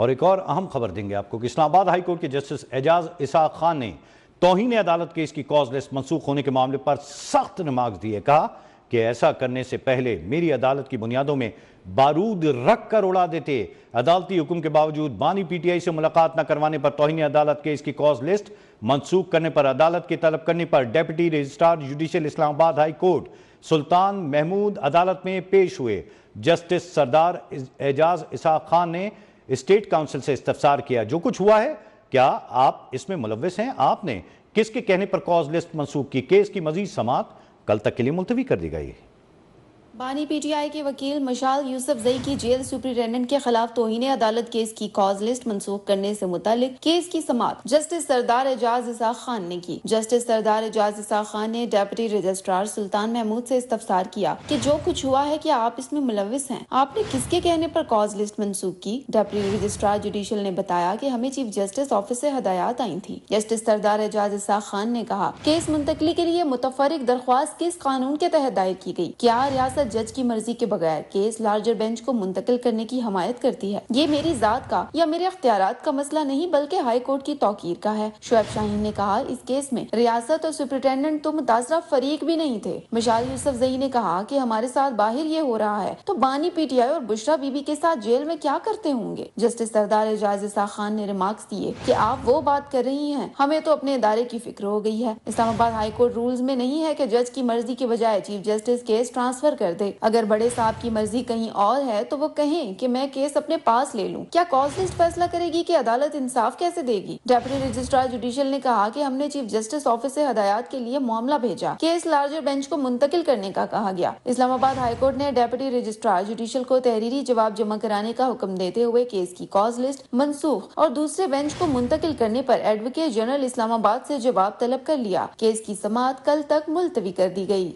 اور ایک اور اہم خبر دیں گے آپ کو کہ اسلام آباد ہائی کورٹ کے جسٹس اعجاز اسحاق خان نے توہین عدالت کیس کی کاز لسٹ منسوخ ہونے کے معاملے پر سخت ریمارکس دیے. کہا کہ ایسا کرنے سے پہلے میری عدالت کی بنیادوں میں بارود رکھ کر اڑا دیتے. عدالتی حکم کے باوجود بانی پی ٹی آئی سے ملاقات نہ کروانے پر توہین عدالت کیس کی کاز لسٹ منسوخ کرنے پر عدالت کی طلب کرنے پر ڈیپٹی رجسٹرار جوڈیشل اسلام آباد ہائی کورٹ سلطان محمود عدالت میں پیش ہوئے. جسٹس سردار اعجاز اسحاق خان نے اسٹیٹ کاؤنسل سے استفسار کیا جو کچھ ہوا ہے کیا آپ اس میں ملوث ہیں؟ آپ نے کس کے کہنے پر کاز لسٹ منسوخ کی؟ کیس کی مزید سماعت کل تک کے لیے ملتوی کر دی گئی. بانی پی ٹی آئی کے وکیل مشال یوسف زئی کی جیل سپرنٹینڈنٹ کے خلاف توہین عدالت کیس کی کاز لسٹ منسوخ کرنے سے متعلق کیس کی سماعت جسٹس سردار اعجاز اسحاق خان نے کی. جسٹس سردار اعجاز اسحاق خان نے ڈیپٹی رجسٹرار سلطان محمود سے استفسار کیا کہ جو کچھ ہوا ہے کیا آپ اس میں ملوث ہیں؟ آپ نے کس کے کہنے پر کاز لسٹ منسوخ کی؟ ڈیپٹی رجسٹرار جوڈیشل نے بتایا کہ ہمیں چیف جسٹس آفس سے ہدایات آئی تھی. جسٹس سردار اعجاز اسحاق خان نے کہا کیس منتقلی کے لیے متفرق درخواست کس قانون کے تحت دائر کی گئی؟ کیا ریاست جج کی مرضی کے بغیر کیس لارجر بینچ کو منتقل کرنے کی حمایت کرتی ہے؟ یہ میری ذات کا یا میرے اختیارات کا مسئلہ نہیں بلکہ ہائی کورٹ کی توقیر کا ہے. شعیب شاہین نے کہا اس کیس میں ریاست اور سپرنٹینڈنٹ تو متاثرہ فریق بھی نہیں تھے. مشال یوسف زئی نے کہا کہ ہمارے ساتھ باہر یہ ہو رہا ہے تو بانی پی ٹی آئی اور بشرا بی بی کے ساتھ جیل میں کیا کرتے ہوں گے؟ جسٹس سردار اعجاز اسحاق خان نے ریمارکس دیے کہ آپ وہ بات کر رہی ہیں ہمیں تو اپنے ادارے کی فکر ہو گئی ہے. اسلام آباد ہائی کورٹ رولز میں نہیں ہے کہ جج کی مرضی کی بجائے چیف جسٹس کیس ٹرانسفر کر دے. اگر بڑے صاحب کی مرضی کہیں اور ہے تو وہ کہیں کہ میں کیس اپنے پاس لے لوں. کیا کاز لسٹ فیصلہ کرے گی کہ عدالت انصاف کیسے دے گی؟ ڈیپٹی رجسٹرار جوڈیشل نے کہا کہ ہم نے چیف جسٹس آفس سے ہدایات کے لیے معاملہ بھیجا. کیس لارجر بینچ کو منتقل کرنے کا کہا گیا. اسلام آباد ہائی کورٹ نے ڈیپٹی رجسٹرار جوڈیشل کو تحریری جواب جمع کرانے کا حکم دیتے ہوئے کیس کی کاز لسٹ منسوخ اور دوسرے بینچ کو منتقل کرنے پر ایڈوکیٹ جنرل اسلام آباد سے جواب طلب کر لیا. کیس کی سماعت کل تک ملتوی کر دی گئی.